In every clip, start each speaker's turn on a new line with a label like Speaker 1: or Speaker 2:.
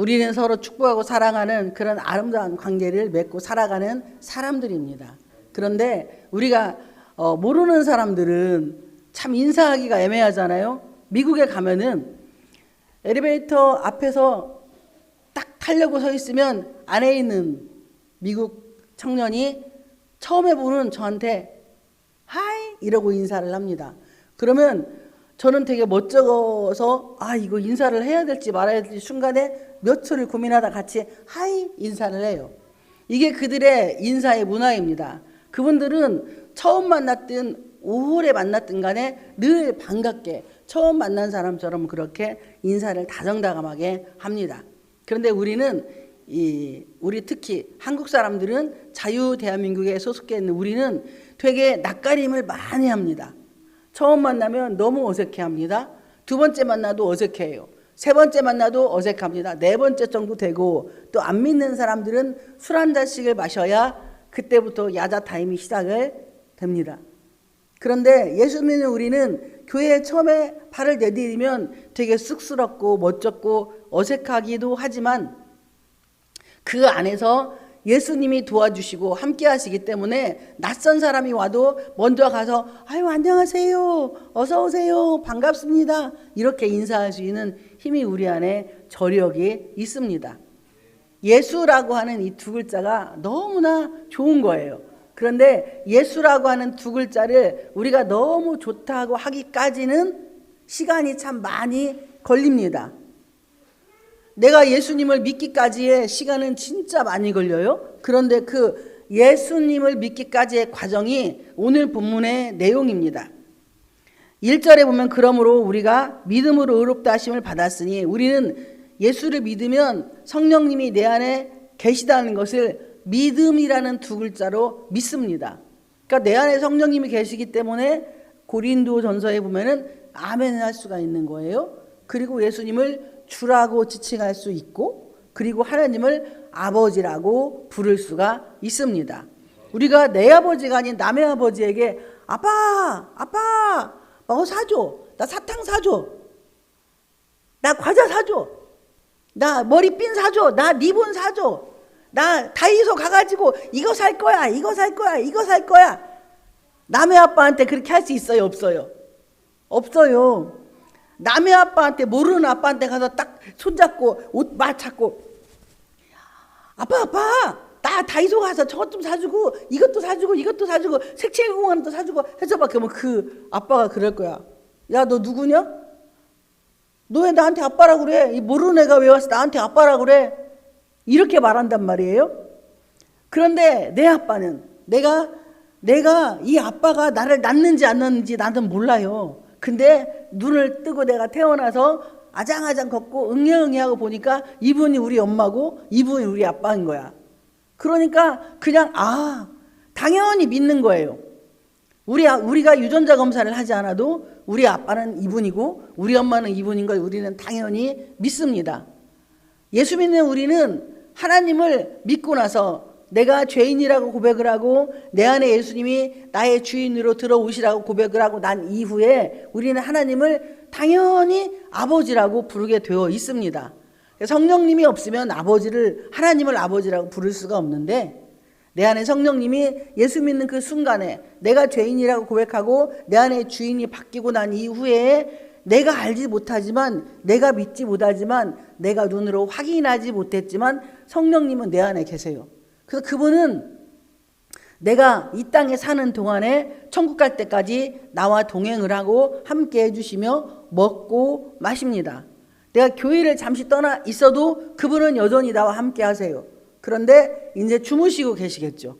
Speaker 1: 우리는 서로 축복하고 사랑하는 그런 아름다운 관계를 맺고 살아가는 사람들입니다. 그런데 우리가 모르는 사람들은 참 인사하기가 애매하잖아요. 미국에 가면은 엘리베이터 앞에서 딱 타려고 서 있으면 안에 있는 미국 청년이 처음에 보는 저한테 하이 이러고 인사를 합니다. 그러면 저는 되게 멋쩍어서 이거 인사를 해야 될지 말아야 될지 순간에 몇 초를 고민하다 같이 하이 인사를 해요. 이게 그들의 인사의 문화입니다. 그분들은 처음 만났든 오래 만났든 간에 늘 반갑게 처음 만난 사람처럼 그렇게 인사를 다정다감하게 합니다. 그런데 우리는 우리 특히 한국 사람들은 자유 대한민국에 소속해 있는 우리는 되게 낯가림을 많이 합니다. 처음 만나면 너무 어색해합니다. 두 번째 만나도 어색해요. 세 번째 만나도 어색합니다. 네 번째 정도 되고 또 안 믿는 사람들은 술 한 잔씩을 마셔야 그때부터 야자 타임이 시작을 됩니다. 그런데 예수 믿는 우리는 교회에 처음에 발을 내디디면 되게 쑥스럽고 멋쩍고 어색하기도 하지만 그 안에서 예수님이 도와주시고 함께 하시기 때문에 낯선 사람이 와도 먼저 가서 아유 안녕하세요 어서 오세요 반갑습니다 이렇게 인사할 수 있는 힘이 우리 안에 저력이 있습니다. 예수라고 하는 이 두 글자가 너무나 좋은 거예요. 그런데 예수라고 하는 두 글자를 우리가 너무 좋다고 하기까지는 시간이 참 많이 걸립니다. 내가 예수님을 믿기까지의 시간은 진짜 많이 걸려요. 그런데 그 예수님을 믿기까지의 과정이 오늘 본문의 내용입니다. 1절에 보면 그러므로 우리가 믿음으로 의롭다 하심을 받았으니 우리는 예수를 믿으면 성령님이 내 안에 계시다는 것을 믿음이라는 두 글자로 믿습니다. 그러니까 내 안에 성령님이 계시기 때문에 고린도전서에 보면은 아멘 할 수가 있는 거예요. 그리고 예수님을 주라고 지칭할 수 있고 그리고 하나님을 아버지라고 부를 수가 있습니다. 우리가 내 아버지가 아닌 남의 아버지에게 아빠 뭐 사줘, 나 사탕 사줘, 나 과자 사줘, 나 머리핀 사줘, 나 리본 사줘, 나 다이소 가가지고 이거 살 거야, 이거 살 거야, 이거 살 거야. 남의 아빠한테 그렇게 할 수 있어요? 없어요? 없어요. 남의 아빠한테 모르는 아빠한테 가서 딱 손잡고 옷 맞잡고 아빠 나 다이소 가서 저것 좀 사주고 이것도 사주고 이것도 사주고 색채공원도 사주고 해서 막 그러면 그 아빠가 그럴 거야. 야 너 누구냐? 너 왜 나한테 아빠라고 그래? 이 모르는 애가 왜 와서 나한테 아빠라고 그래? 이렇게 말한단 말이에요. 그런데 내 아빠는 내가 이 아빠가 나를 낳는지 안 낳는지 나는 몰라요. 근데 눈을 뜨고 내가 태어나서 아장아장 걷고 응애응애하고 보니까 이분이 우리 엄마고 이분이 우리 아빠인 거야. 그러니까 그냥 당연히 믿는 거예요. 우리가 유전자 검사를 하지 않아도 우리 아빠는 이분이고 우리 엄마는 이분인 걸 우리는 당연히 믿습니다. 예수 믿는 우리는 하나님을 믿고 나서 내가 죄인이라고 고백을 하고 내 안에 예수님이 나의 주인으로 들어오시라고 고백을 하고 난 이후에 우리는 하나님을 당연히 아버지라고 부르게 되어 있습니다. 성령님이 없으면 하나님을 아버지라고 부를 수가 없는데 내 안에 성령님이 예수 믿는 그 순간에 내가 죄인이라고 고백하고 내 안에 주인이 바뀌고 난 이후에 내가 알지 못하지만 내가 믿지 못하지만 내가 눈으로 확인하지 못했지만 성령님은 내 안에 계세요. 그래서 그분은 내가 이 땅에 사는 동안에 천국 갈 때까지 나와 동행을 하고 함께 해주시며 먹고 마십니다. 내가 교회를 잠시 떠나 있어도 그분은 여전히 나와 함께 하세요. 그런데 이제 주무시고 계시겠죠.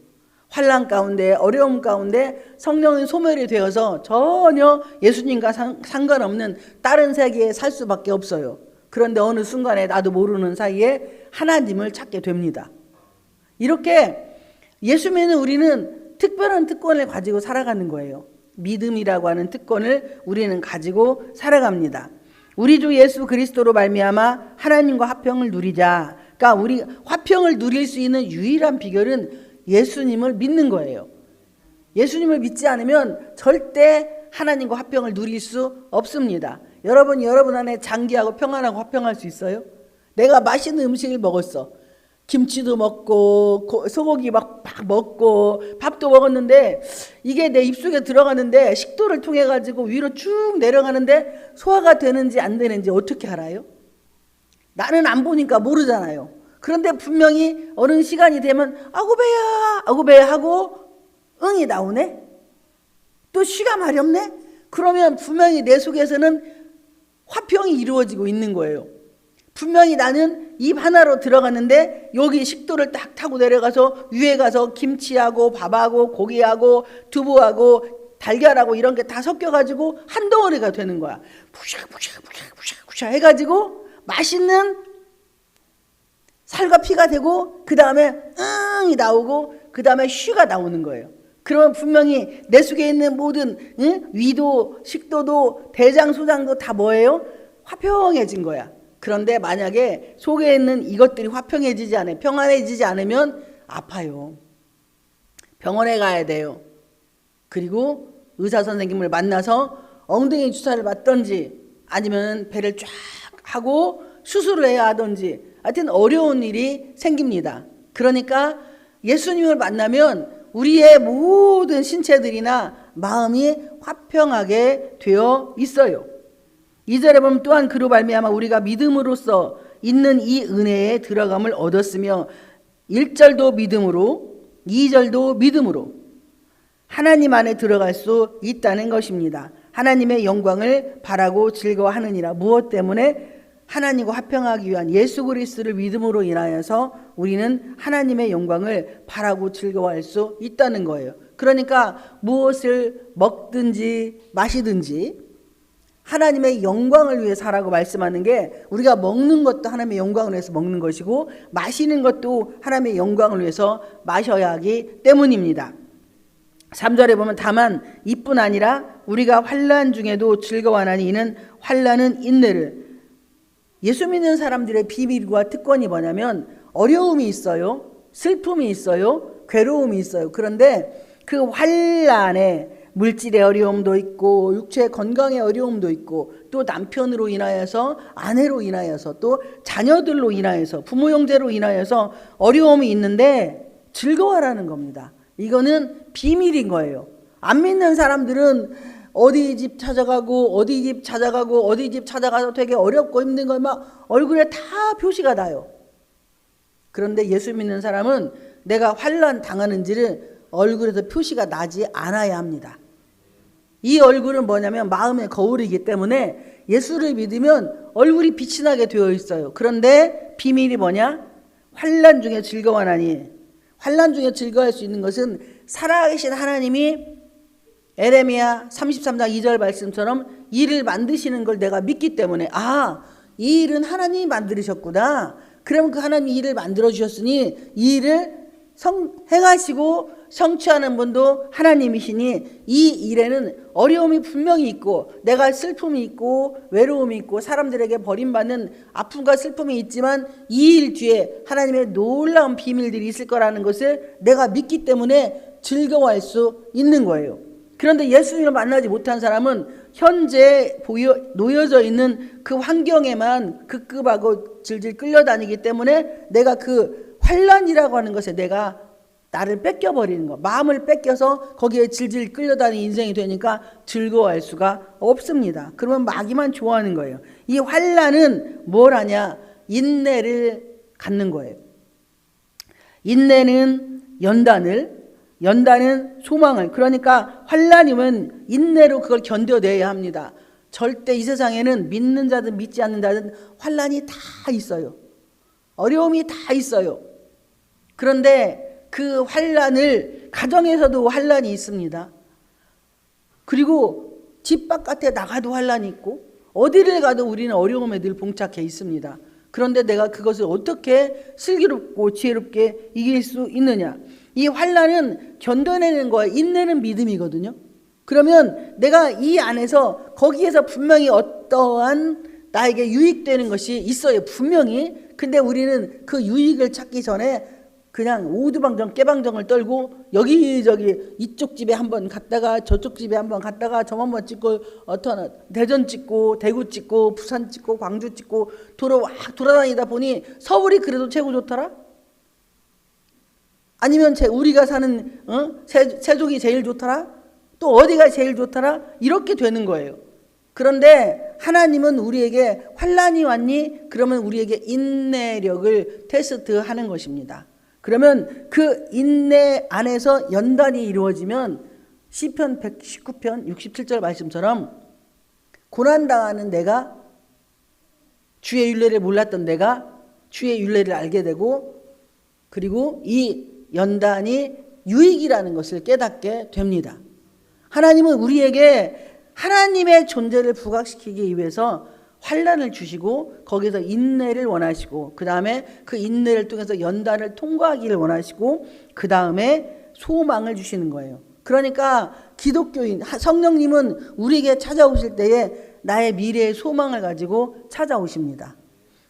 Speaker 1: 환난 가운데 어려움 가운데 성령이 소멸이 되어서 전혀 예수님과 상관없는 다른 세계에 살 수밖에 없어요. 그런데 어느 순간에 나도 모르는 사이에 하나님을 찾게 됩니다. 이렇게 예수 믿는 우리는 특별한 특권을 가지고 살아가는 거예요. 믿음이라고 하는 특권을 우리는 가지고 살아갑니다. 우리 주 예수 그리스도로 말미암아 하나님과 화평을 누리자. 그러니까 우리 화평을 누릴 수 있는 유일한 비결은 예수님을 믿는 거예요. 예수님을 믿지 않으면 절대 하나님과 화평을 누릴 수 없습니다. 여러분 안에 장기하고 평안하고 화평할 수 있어요? 내가 맛있는 음식을 먹었어. 김치도 먹고 소고기 막 먹고 밥도 먹었는데 이게 내 입속에 들어가는데 식도를 통해 가지고 위로 쭉 내려가는데 소화가 되는지 안 되는지 어떻게 알아요? 나는 안 보니까 모르잖아요. 그런데 분명히 어느 시간이 되면 아구 배야 하고 응이 나오네. 또 쉬가 마렵네. 그러면 분명히 내 속에서는 화평이 이루어지고 있는 거예요. 분명히 나는 입 하나로 들어갔는데 여기 식도를 딱 타고 내려가서 위에 가서 김치하고 밥하고 고기하고 두부하고 달걀하고 이런 게 다 섞여가지고 한 덩어리가 되는 거야. 부샤 해가지고 맛있는 살과 피가 되고 그 다음에 응이 나오고 그 다음에 쉬가 나오는 거예요. 그러면 분명히 내 속에 있는 모든 위도 식도도 대장 소장도 다 뭐예요? 화평해진 거야. 그런데 만약에 속에 있는 이것들이 화평해지지 않아요. 평안해지지 않으면 아파요. 병원에 가야 돼요. 그리고 의사 선생님을 만나서 엉덩이 주사를 맞던지 아니면 배를 쫙 하고 수술을 해야 하던지 하여튼 어려운 일이 생깁니다. 그러니까 예수님을 만나면 우리의 모든 신체들이나 마음이 화평하게 되어 있어요. 2절에 보면 또한 그로 말미암아 우리가 믿음으로써 있는 이 은혜에 들어감을 얻었으며 1절도 믿음으로 2절도 믿음으로 하나님 안에 들어갈 수 있다는 것입니다. 하나님의 영광을 바라고 즐거워하느니라. 무엇 때문에? 하나님과 화평하기 위한 예수 그리스도를 믿음으로 인하여서 우리는 하나님의 영광을 바라고 즐거워할 수 있다는 거예요. 그러니까 무엇을 먹든지 마시든지 하나님의 영광을 위해 살라고 말씀하는 게 우리가 먹는 것도 하나님의 영광을 위해서 먹는 것이고 마시는 것도 하나님의 영광을 위해서 마셔야 하기 때문입니다. 3절에 보면 다만 이뿐 아니라 우리가 환난 중에도 즐거워하나니 이는 환난은 인내를. 예수 믿는 사람들의 비밀과 특권이 뭐냐면 어려움이 있어요. 슬픔이 있어요. 괴로움이 있어요. 그런데 그 환난에 물질의 어려움도 있고 육체의 건강의 어려움도 있고 또 남편으로 인하여서 아내로 인하여서 또 자녀들로 인하여서 부모 형제로 인하여서 어려움이 있는데 즐거워하라는 겁니다. 이거는 비밀인 거예요. 안 믿는 사람들은 어디 집 찾아가고 어디 집 찾아가고 어디 집 찾아가서 되게 어렵고 힘든 걸 막 얼굴에 다 표시가 나요. 그런데 예수 믿는 사람은 내가 환난 당하는지를 얼굴에서 표시가 나지 않아야 합니다. 이 얼굴은 뭐냐면 마음의 거울이기 때문에 예수를 믿으면 얼굴이 빛이 나게 되어 있어요. 그런데 비밀이 뭐냐? 환난 중에 즐거워하나니. 환난 중에 즐거워할 수 있는 것은 살아계신 하나님이 에레미야 33장 2절 말씀처럼 일을 만드시는 걸 내가 믿기 때문에 이 일은 하나님이 만드셨구나. 그럼 그 하나님이 일을 만들어 주셨으니 이 일을 행하시고 성취하는 분도 하나님이시니 이 일에는 어려움이 분명히 있고 내가 슬픔이 있고 외로움이 있고 사람들에게 버림받는 아픔과 슬픔이 있지만 이 일 뒤에 하나님의 놀라운 비밀들이 있을 거라는 것을 내가 믿기 때문에 즐거워할 수 있는 거예요. 그런데 예수님을 만나지 못한 사람은 현재 놓여져 있는 그 환경에만 급급하고 질질 끌려다니기 때문에 내가 그 환난이라고 하는 것에 내가 나를 뺏겨버리는 거, 마음을 뺏겨서 거기에 질질 끌려다니는 인생이 되니까 즐거워할 수가 없습니다. 그러면 마귀만 좋아하는 거예요. 이 환난은 뭘 하냐? 인내를 갖는 거예요. 인내는 연단은 소망을. 그러니까 환난이면 인내로 그걸 견뎌내야 합니다. 절대 이 세상에는 믿는 자든 믿지 않는 자든 환난이 다 있어요. 어려움이 다 있어요. 그런데 그 환난을 가정에서도 환난이 있습니다. 그리고 집 바깥에 나가도 환난이 있고 어디를 가도 우리는 어려움에 늘 봉착해 있습니다. 그런데 내가 그것을 어떻게 슬기롭고 지혜롭게 이길 수 있느냐? 이 환난은 견뎌내는 거야. 인내는 믿음이거든요. 그러면 내가 이 안에서 거기에서 분명히 어떠한 나에게 유익되는 것이 있어요. 분명히. 근데 우리는 그 유익을 찾기 전에 그냥 오두방정 깨방정을 떨고 여기저기 이쪽 집에 한번 갔다가 저쪽 집에 한번 갔다가 점 한번 찍고 어떤 대전 찍고 대구 찍고 부산 찍고 광주 찍고 돌아다니다 보니 서울이 그래도 최고 좋더라? 아니면 우리가 사는 세종이 제일 좋더라? 또 어디가 제일 좋더라? 이렇게 되는 거예요. 그런데 하나님은 우리에게 환난이 왔니? 그러면 우리에게 인내력을 테스트하는 것입니다. 그러면 그 인내 안에서 연단이 이루어지면 시편 119편 67절 말씀처럼 고난당하는 내가 주의 율례를 몰랐던 내가 주의 율례를 알게 되고 그리고 이 연단이 유익이라는 것을 깨닫게 됩니다. 하나님은 우리에게 하나님의 존재를 부각시키기 위해서 환난을 주시고 거기서 인내를 원하시고 그 다음에 그 인내를 통해서 연단을 통과하기를 원하시고 그 다음에 소망을 주시는 거예요. 그러니까 기독교인 성령님은 우리에게 찾아오실 때에 나의 미래의 소망을 가지고 찾아오십니다.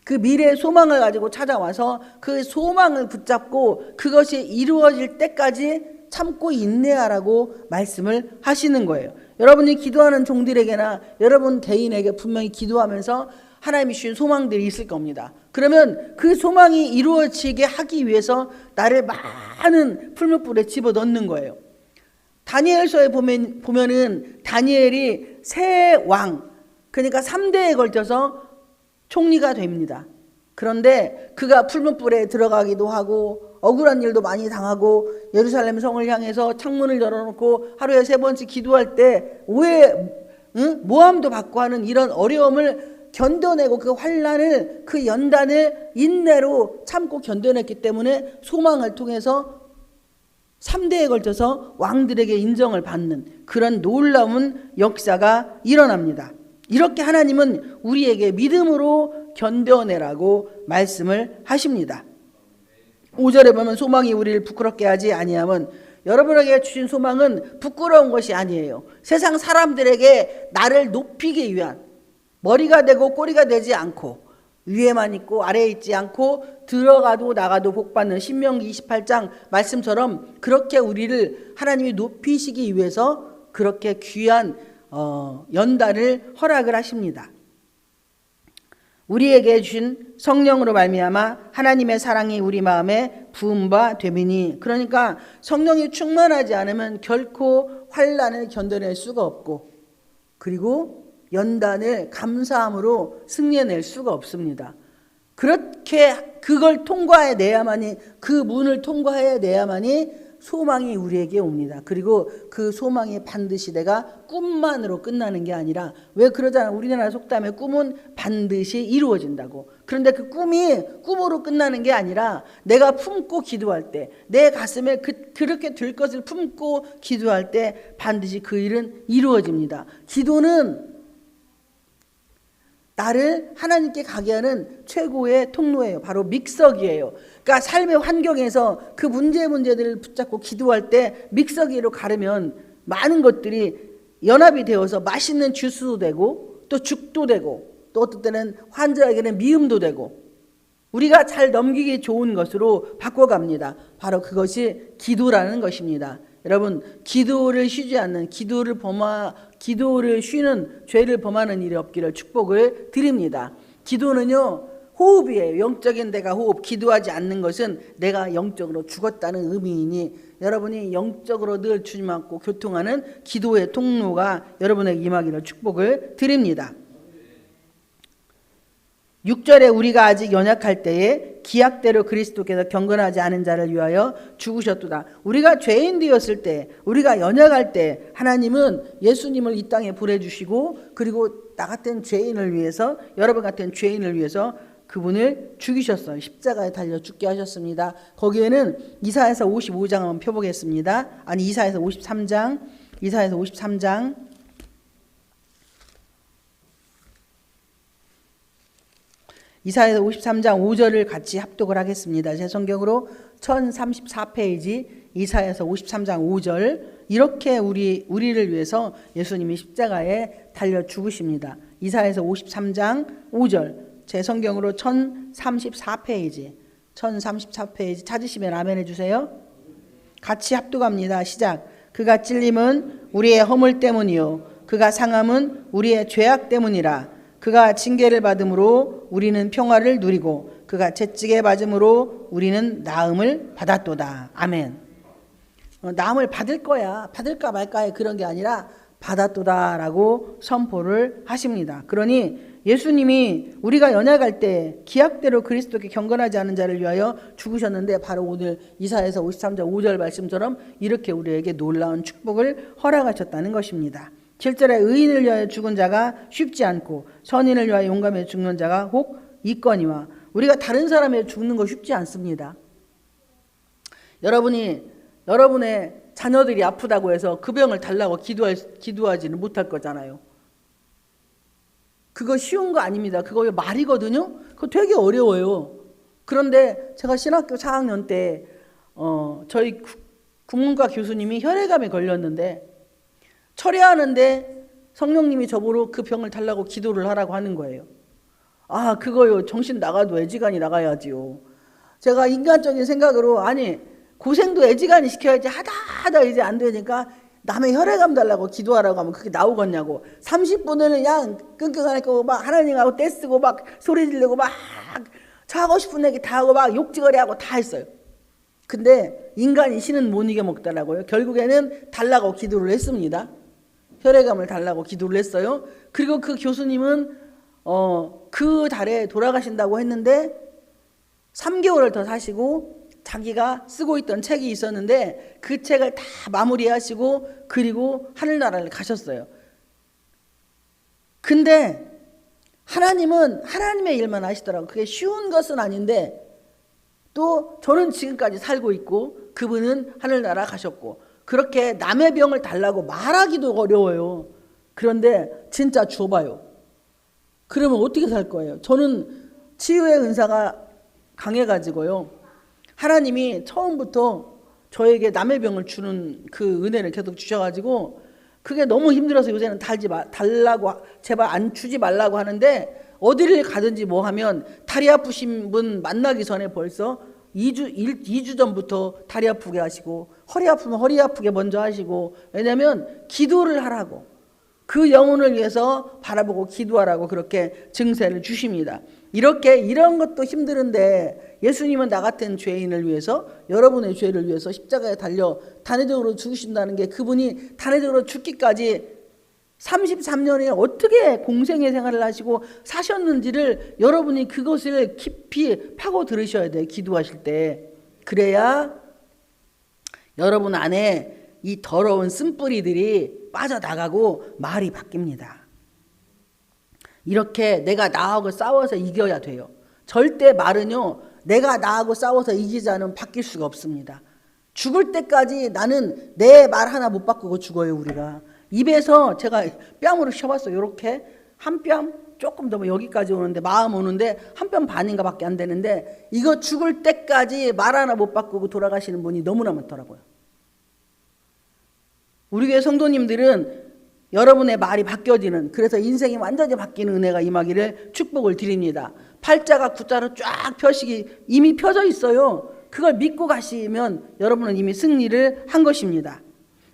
Speaker 1: 그 미래의 소망을 가지고 찾아와서 그 소망을 붙잡고 그것이 이루어질 때까지 참고 인내하라고 말씀을 하시는 거예요. 여러분이 기도하는 종들에게나 여러분 개인에게 분명히 기도하면서 하나님이 주신 소망들이 있을 겁니다. 그러면 그 소망이 이루어지게 하기 위해서 나를 많은 풀무불에 집어넣는 거예요. 다니엘서에 보면은 다니엘이 세 왕, 그러니까 3대에 걸쳐서 총리가 됩니다. 그런데 그가 풀무불에 들어가기도 하고 억울한 일도 많이 당하고 예루살렘 성을 향해서 창문을 열어놓고 하루에 3번씩 기도할 때 모함도 받고 하는 이런 어려움을 견뎌내고 그 환난을 그 연단을 인내로 참고 견뎌냈기 때문에 소망을 통해서 3대에 걸쳐서 왕들에게 인정을 받는 그런 놀라운 역사가 일어납니다. 이렇게 하나님은 우리에게 믿음으로 견뎌내라고 말씀을 하십니다. 5절에 보면 소망이 우리를 부끄럽게 하지 아니하면 여러분에게 주신 소망은 부끄러운 것이 아니에요. 세상 사람들에게 나를 높이기 위한 머리가 되고 꼬리가 되지 않고 위에만 있고 아래에 있지 않고 들어가도 나가도 복받는 신명기 28장 말씀처럼 그렇게 우리를 하나님이 높이시기 위해서 그렇게 귀한 연단을 허락을 하십니다. 우리에게 주신 성령으로 말미암아 하나님의 사랑이 우리 마음에 부음바 되미니 그러니까 성령이 충만하지 않으면 결코 환난을 견뎌낼 수가 없고 그리고 연단을 감사함으로 승리해낼 수가 없습니다. 그렇게 그걸 통과해내야만이 그 문을 통과해내야만이 소망이 우리에게 옵니다. 그리고 그 소망이 반드시 내가 꿈만으로 끝나는 게 아니라 왜 그러잖아요. 우리나라 속담에 꿈은 반드시 이루어진다고. 그런데 그 꿈이 꿈으로 끝나는 게 아니라 내가 품고 기도할 때 내 가슴에 그렇게 될 것을 품고 기도할 때 반드시 그 일은 이루어집니다. 기도는 나를 하나님께 가게 하는 최고의 통로예요. 바로 믹서기예요. 그러니까 삶의 환경에서 그 문제들을 붙잡고 기도할 때 믹서기로 가르면 많은 것들이 연합이 되어서 맛있는 주스도 되고 또 죽도 되고 또 어떤 때는 환자에게는 미음도 되고 우리가 잘 넘기기 좋은 것으로 바꿔갑니다. 바로 그것이 기도라는 것입니다. 여러분 기도를 쉬지 않는 기도를 쉬는 죄를 범하는 일이 없기를 축복을 드립니다. 기도는요 호흡이에요. 영적인 내가 호흡. 기도하지 않는 것은 내가 영적으로 죽었다는 의미이니 여러분이 영적으로 늘 주님 안고 교통하는 기도의 통로가 여러분에게 임하기를 축복을 드립니다. 6절에 우리가 아직 연약할 때에 기약대로 그리스도께서 경건하지 않은 자를 위하여 죽으셨도다. 우리가 죄인 되었을 때 우리가 연약할 때 하나님은 예수님을 이 땅에 보내주시고 그리고 나 같은 죄인을 위해서 여러분 같은 죄인을 위해서 그분을 죽이셨어요. 십자가에 달려 죽게 하셨습니다. 거기에는 이사야서 55장 한번 펴보겠습니다. 아니 이사야서 53장 이사야서 53장 이사야서 53장 5절을 같이 합독을 하겠습니다. 제 성경으로 1034페이지 이사야서 53장 5절 이렇게 우리를 위해서 예수님이 십자가에 달려 죽으십니다. 이사야서 53장 5절 제 성경으로 1034페이지 1034페이지 찾으시면 아멘 해주세요. 같이 합독합니다. 시작. 그가 찔림은 우리의 허물 때문이요 그가 상함은 우리의 죄악 때문이라. 그가 징계를 받음으로 우리는 평화를 누리고 그가 채찍에 맞음으로 우리는 나음을 받았도다. 아멘. 나음을 받을 거야. 받을까 말까의 그런 게 아니라 받았도다라고 선포를 하십니다. 그러니 예수님이 우리가 연약할 때 기약대로 그리스도께 경건하지 않은 자를 위하여 죽으셨는데 바로 오늘 이사야서 53장 5절 말씀처럼 이렇게 우리에게 놀라운 축복을 허락하셨다는 것입니다. 7절에 의인을 위하여 죽은 자가 쉽지 않고 선인을 위하여 용감해 죽는 자가 혹 있거니와. 우리가 다른 사람에 위해 죽는 거 쉽지 않습니다. 여러분의 자녀들이 아프다고 해서 그 병을 달라고 기도하지는 못할 거잖아요. 그거 쉬운 거 아닙니다. 그거 말이거든요. 그거 되게 어려워요. 그런데 제가 신학교 4학년 때 저희 국문과 교수님이 혈액암에 걸렸는데 철회하는데 성령님이 저보고 그 병을 달라고 기도를 하라고 하는 거예요. 아, 그거요. 정신 나가도 애지간히 나가야지요. 제가 인간적인 생각으로 아니 고생도 애지간히 시켜야지 하다 이제 안 되니까 남의 혈액암 달라고 기도하라고 하면 그게 나오겠냐고. 30분을 그냥 끙끙하고 막 하나님하고 떼쓰고 막 소리 지르고 막 저 하고 싶은 얘기 다 하고 막 욕지거리 하고 다 했어요. 근데 인간이 신은 못 이겨 먹더라고요. 결국에는 달라고 기도를 했습니다. 혈액암을 달라고 기도를 했어요. 그리고 그 교수님은 그 달에 돌아가신다고 했는데 3개월을 더 사시고 자기가 쓰고 있던 책이 있었는데 그 책을 다 마무리하시고 그리고 하늘나라를 가셨어요. 근데 하나님은 하나님의 일만 하시더라고요. 그게 쉬운 것은 아닌데 또 저는 지금까지 살고 있고 그분은 하늘나라 가셨고 그렇게 남의 병을 달라고 말하기도 어려워요. 그런데 진짜 줘봐요. 그러면 어떻게 살 거예요? 저는 치유의 은사가 강해가지고요. 하나님이 처음부터 저에게 남의 병을 주는 그 은혜를 계속 주셔가지고 그게 너무 힘들어서 요새는 달라고 제발 안 주지 말라고 하는데 어디를 가든지 뭐 하면 다리 아프신 분 만나기 전에 벌써 2주 전부터 다리 아프게 하시고 허리 아프면 허리 아프게 먼저 하시고 왜냐하면 기도를 하라고 그 영혼을 위해서 바라보고 기도하라고 그렇게 증세를 주십니다. 이런 것도 힘드는데 예수님은 나 같은 죄인을 위해서 여러분의 죄를 위해서 십자가에 달려 단회적으로 죽으신다는 게 그분이 단회적으로 죽기까지 33년에 어떻게 공생의 생활을 하시고 사셨는지를 여러분이 그것을 깊이 파고 들으셔야 돼요. 기도하실 때. 그래야 여러분 안에 이 더러운 쓴뿌리들이 빠져나가고 말이 바뀝니다. 이렇게 내가 나하고 싸워서 이겨야 돼요. 절대 말은요. 내가 나하고 싸워서 이기자는 바뀔 수가 없습니다. 죽을 때까지 나는 내 말 하나 못 바꾸고 죽어요. 우리가. 입에서 제가 뺨으로 쉬어봤어요. 이렇게 한 뺨 조금 더 여기까지 오는데 마음 오는데 한 뺨 반인가 밖에 안 되는데 이거 죽을 때까지 말 하나 못 바꾸고 돌아가시는 분이 너무나 많더라고요. 우리 교회 성도님들은 여러분의 말이 바뀌어지는 그래서 인생이 완전히 바뀌는 은혜가 임하기를 축복을 드립니다. 팔자가 구자로 쫙 펴시기 이미 펴져 있어요. 그걸 믿고 가시면 여러분은 이미 승리를 한 것입니다.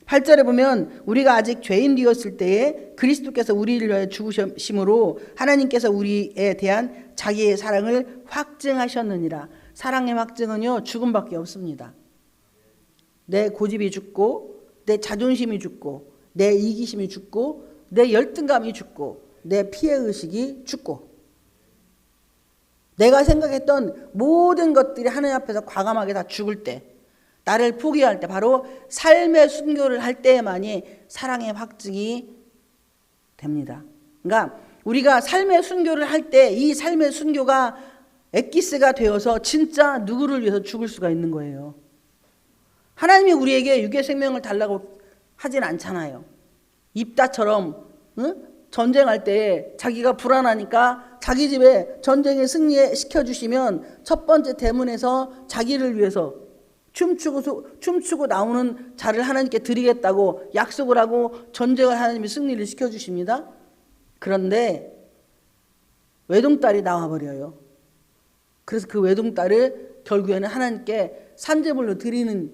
Speaker 1: 8절에 보면 우리가 아직 죄인 되었을 때에 그리스도께서 우리를 위하여 죽으심으로 하나님께서 우리에 대한 자기의 사랑을 확증하셨느니라. 사랑의 확증은요 죽음밖에 없습니다. 내 고집이 죽고 내 자존심이 죽고 내 이기심이 죽고 내 열등감이 죽고 내 피해의식이 죽고 내가 생각했던 모든 것들이 하나님 앞에서 과감하게 다 죽을 때 나를 포기할 때 바로 삶의 순교를 할 때에만이 사랑의 확증이 됩니다. 그러니까 우리가 삶의 순교를 할 때 이 삶의 순교가 엑기스가 되어서 진짜 누구를 위해서 죽을 수가 있는 거예요. 하나님이 우리에게 육의 생명을 달라고 하진 않잖아요. 입다처럼 전쟁할 때 자기가 불안하니까 자기 집에 전쟁에 승리시켜 주시면 첫 번째 대문에서 자기를 위해서 춤추고 나오는 자를 하나님께 드리겠다고 약속을 하고 전쟁을 하나님이 승리를 시켜주십니다. 그런데 외동딸이 나와버려요. 그래서 그 외동딸을 결국에는 하나님께 산제물로 드리는,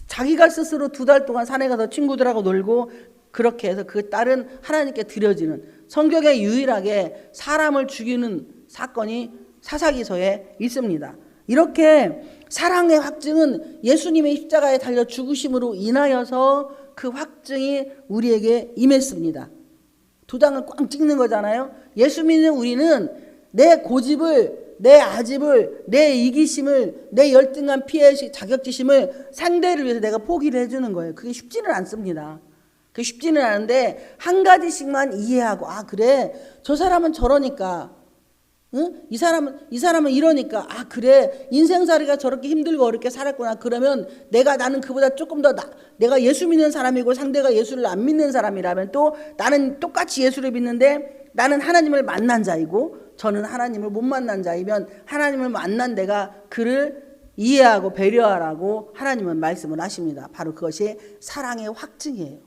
Speaker 1: 자기가 스스로 2달 동안 산에 가서 친구들하고 놀고 그렇게 해서 그 딸은 하나님께 드려지는, 성경에 유일하게 사람을 죽이는 사건이 사사기서에 있습니다. 이렇게 사랑의 확증은 예수님의 십자가에 달려 죽으심으로 인하여서 그 확증이 우리에게 임했습니다. 2장을 꽝 찍는 거잖아요. 예수 믿는 우리는 내 고집을, 내 아집을, 내 이기심을, 내 열등한 피해의식, 자격지심을 상대를 위해서 내가 포기를 해주는 거예요. 그게 쉽지는 않습니다. 그게 쉽지는 않은데 한 가지씩만 이해하고, 아 그래 저 사람은 저러니까, 응? 이 사람은 이러니까, 아 그래 인생살이가 저렇게 힘들고 어렵게 살았구나. 그러면 나는 그보다 조금 더 내가 예수 믿는 사람이고 상대가 예수를 안 믿는 사람이라면, 또 나는 똑같이 예수를 믿는데 나는 하나님을 만난 자이고 저는 하나님을 못 만난 자이면, 하나님을 만난 내가 그를 이해하고 배려하라고 하나님은 말씀을 하십니다. 바로 그것이 사랑의 확증이에요.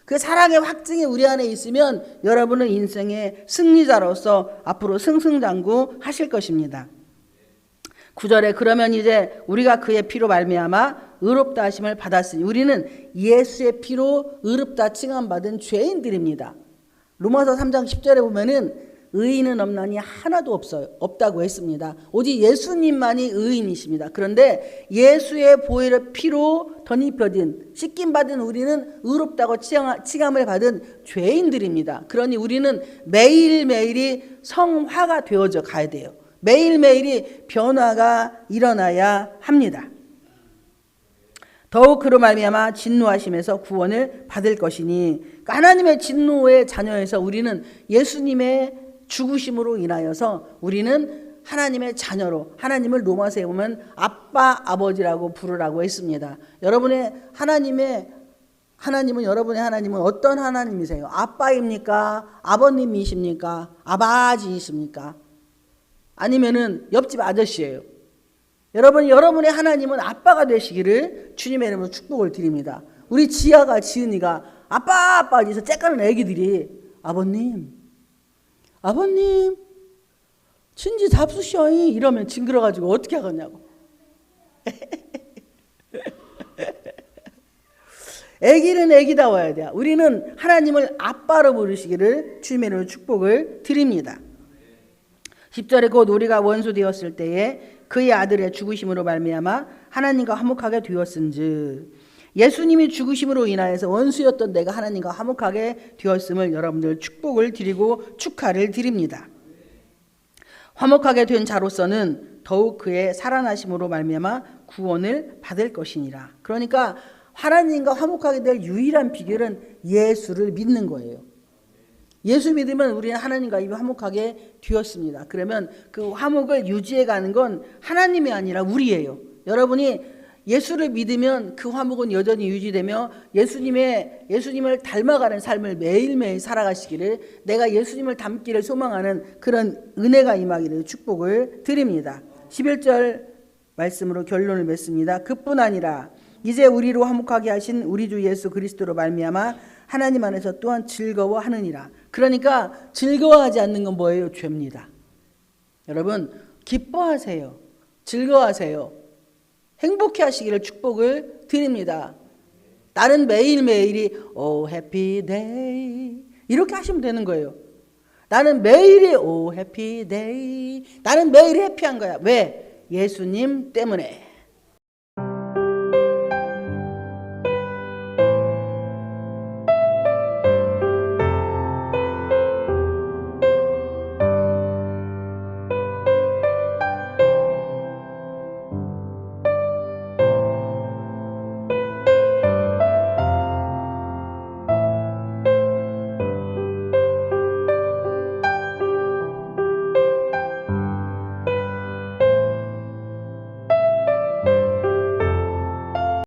Speaker 1: 그 사랑의 확증이 우리 안에 있으면 여러분은 인생의 승리자로서 앞으로 승승장구하실 것입니다. 9절에 그러면 이제 우리가 그의 피로 말미암아 의롭다 하심을 받았으니, 우리는 예수의 피로 의롭다 칭함받은 죄인들입니다. 로마서 3장 10절에 보면은 의인은 없나니 하나도 없다고 했습니다. 오직 예수님만이 의인이십니다. 그런데 예수의 보혈의 피로 덧입혀진, 씻김받은 우리는 의롭다고 칭함을 받은 죄인들입니다. 그러니 우리는 매일매일이 성화가 되어져 가야 돼요. 매일매일이 변화가 일어나야 합니다. 더욱 그로 말미암아 진노하심에서 구원을 받을 것이니, 그러니까 하나님의 진노의 자녀에서 우리는 예수님의 죽으심으로 인하여서 우리는 하나님의 자녀로, 하나님을 로마서에 보면 아빠 아버지라고 부르라고 했습니다. 여러분의 하나님은 여러분의 하나님은 어떤 하나님이세요? 아빠입니까? 아버님이십니까? 아바지이십니까? 아니면은 옆집 아저씨예요? 여러분의 하나님은 아빠가 되시기를 주님의 이름으로 축복을 드립니다. 우리 지아가, 지은이가 아빠 해서 째까는 애기들이 아버님 진지 잡수셔이 이러면 징그러가지고 어떻게 하겠냐고. 애기는 애기다워야 돼요. 우리는 하나님을 아빠로 부르시기를 주님의 이름으로 축복을 드립니다. 10절에 곧 우리가 원수 되었을 때에 그의 아들의 죽으심으로 말미암아 하나님과 화목하게 되었은즉, 예수님이 죽으심으로 인하여서 원수였던 내가 하나님과 화목하게 되었음을 여러분들 축복을 드리고 축하를 드립니다. 화목하게 된 자로서는 더욱 그의 살아나심으로 말미암아 구원을 받을 것이니라. 그러니까 하나님과 화목하게 될 유일한 비결은 예수를 믿는 거예요. 예수 믿으면 우리는 하나님과 이미 화목하게 되었습니다. 그러면 그 화목을 유지해가는 건 하나님이 아니라 우리예요. 여러분이 예수를 믿으면 그 화목은 여전히 유지되며 예수님을 닮아가는 삶을 매일매일 살아가시기를, 내가 예수님을 닮기를 소망하는 그런 은혜가 임하기를 축복을 드립니다. 11절 말씀으로 결론을 맺습니다. 그뿐 아니라 이제 우리로 화목하게 하신 우리 주 예수 그리스도로 말미암아 하나님 안에서 또한 즐거워하느니라. 그러니까 즐거워하지 않는 건 뭐예요? 죄입니다. 여러분 기뻐하세요. 즐거워하세요. 행복해 하시기를 축복을 드립니다. 나는 매일매일이 오 해피 데이 이렇게 하시면 되는 거예요. 나는 매일이 오 해피 데이, 나는 매일 해피한 거야. 왜? 예수님 때문에.